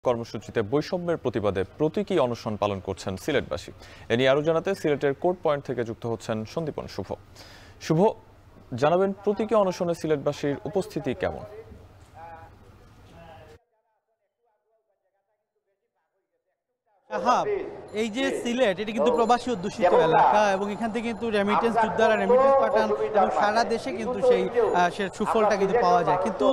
কর্মসূচিতে বৈষম্যের প্রতিবাদে প্রতীকী অনশন পালন করছেন সিলেটবাসী। এ নিয়ে আরও জানাতে সিলেটের কোর্ট পয়েন্ট থেকে যুক্ত হচ্ছেন সন্দীপন শুভ। শুভ, জানাবেন প্রতীকী অনশনে সিলেটবাসীর উপস্থিতি কেমন? হ্যাঁ, এই যে সিলেট, এটা কিন্তু প্রবাসী অধ্যুষিত এলাকা এবং এখান থেকে কিন্তু রেমিটেন্স যোদ্ধারা রেমিটেন্স পাঠান এবং সারা দেশে কিন্তু সেই সুফলটা কিন্তু পাওয়া যায়। কিন্তু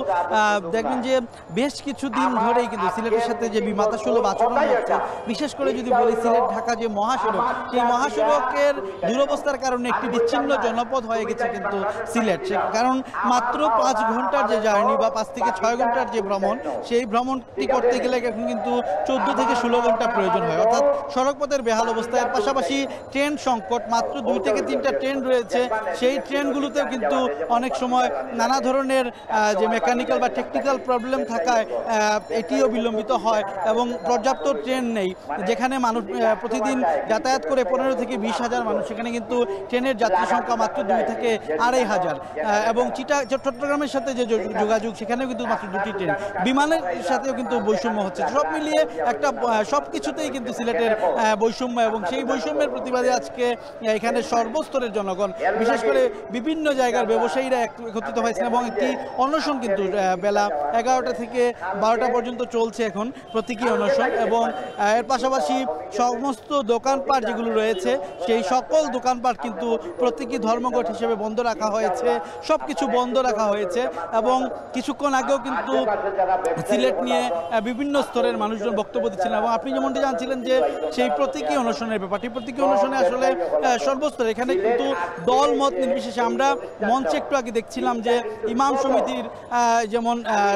দেখবেন যে বেশ কিছুদিন ধরেই কিন্তু সিলেটের সাথে যে বিমাতাসুলভ আচরণ হচ্ছে, বিশেষ করে যদি বলি সিলেট ঢাকা যে মহাসড়ক, সেই মহাসড়কের দুরবস্থার কারণে একটি বিচ্ছিন্ন জনপদ হয়ে গেছে কিন্তু সিলেট। কারণ মাত্র 5 ঘন্টার যে জার্নি বা 5 থেকে 6 ঘন্টার যে ভ্রমণ, সেই ভ্রমণটি করতে গেলে এখন কিন্তু 14 থেকে 16 ঘন্টা প্রয়োজন হয়, অর্থাৎ সড়কপথের বেহাল অবস্থা। এর পাশাপাশি ট্রেন সংকট, মাত্র 2 থেকে 3টা ট্রেন রয়েছে, সেই ট্রেনগুলোতেও কিন্তু অনেক সময় নানা ধরনের যে মেকানিক্যাল বা টেকনিক্যাল প্রবলেম থাকায় এটিও বিলম্বিত হয় এবং পর্যাপ্ত ট্রেন নেই। যেখানে মানুষ প্রতিদিন যাতায়াত করে 15 থেকে 20 হাজার মানুষ, সেখানে কিন্তু ট্রেনের যাত্রী সংখ্যা মাত্র 2 থেকে 2.5 হাজার। এবং চট্টগ্রামের সাথে যে যোগাযোগ, সেখানেও কিন্তু মাত্র 2টি ট্রেন, বিমানের সাথেও কিন্তু বৈষম্য হচ্ছে। সব মিলিয়ে একটা সবকিছুতেই কিন্তু সিলেটের বৈষম্য, এবং সেই বৈষম্যের প্রতিবাদে আজকে এখানে সর্বস্তরের জনগণ, বিশেষ করে বিভিন্ন জায়গার ব্যবসায়ীরা একত্রিত হয়েছেন এবং একটি অনশন কিন্তু বেলা 11টা থেকে 12টা পর্যন্ত চলছে এখন প্রতীকী অনশন। এবং এর পাশাপাশি সমস্ত দোকানপাট যেগুলো রয়েছে, সেই সকল দোকানপাট কিন্তু প্রতীকী ধর্মঘট হিসেবে বন্ধ রাখা হয়েছে, সব কিছু বন্ধ রাখা হয়েছে। এবং কিছুক্ষণ আগেও কিন্তু সিলেট নিয়ে বিভিন্ন স্তরের মানুষজন বক্তব্য দিচ্ছিলেন। এবং আপনি যেমনটি জানছিলেন যে সেই প্রতীকী অনশনের ব্যাপারটি, প্রতীকী অনশনে আসলে সর্বস্তর, এখানে কিন্তু দল মত নির্বিশেষে, আমরা মঞ্চে একটু আগে দেখছিলাম যে ইমাম সমিতির যেমন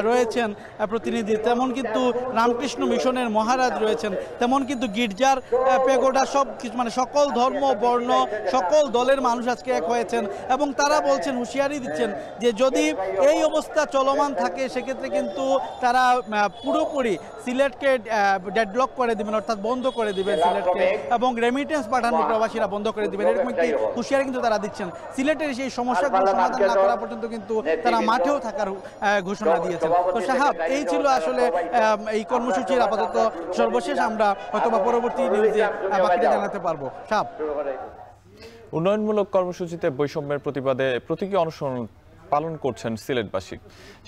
রয়েছেন প্রতিনিধি, তেমন কিন্তু রামকৃষ্ণ মিশনের মহারাজ রয়েছেন, তেমন কিন্তু গির্জার পেগোডা, সব কিছু, মানে সকল ধর্ম বর্ণ সকল দলের মানুষ আজকে এক হয়েছেন। এবং তারা বলছেন, হুঁশিয়ারি দিচ্ছেন যে যদি এই অবস্থা চলমান থাকে, সেক্ষেত্রে কিন্তু তারা পুরোপুরি সিলেটকে ডেডলক করে দিবেন, অর্থাৎ বন্ধ করে দিবেন সিলেটকে, এবং রেমিটেন্স পাঠানো প্রবাসীরা বন্ধ করে দিবেন। এরকম একটি হুঁশিয়ারি কিন্তু তারা দিচ্ছেন। সিলেটের সেই সমস্যাগুলো সমাধান না করা পর্যন্ত কিন্তু তারা মাঠেও থাকার ঘোষণা দিয়েছেন। তো সাহাব, এই ছিল আসলে এই কর্মসূচির আপাতত সর্বশেষ। আমরা হয়তো বা পরবর্তী নিউজে বাকিটা জানাতে পারবো। সাহাব, উন্নয়নমূলক কর্মসূচিতে বৈষম্যের প্রতিবাদে প্রতীকী অনশন পালন করছেন সিলেটবাসী।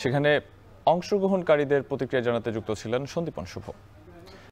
সেখানে অংশগ্রহণকারীদের প্রতিক্রিয়া জানাতে যুক্ত ছিলেন সন্দীপন শুভ।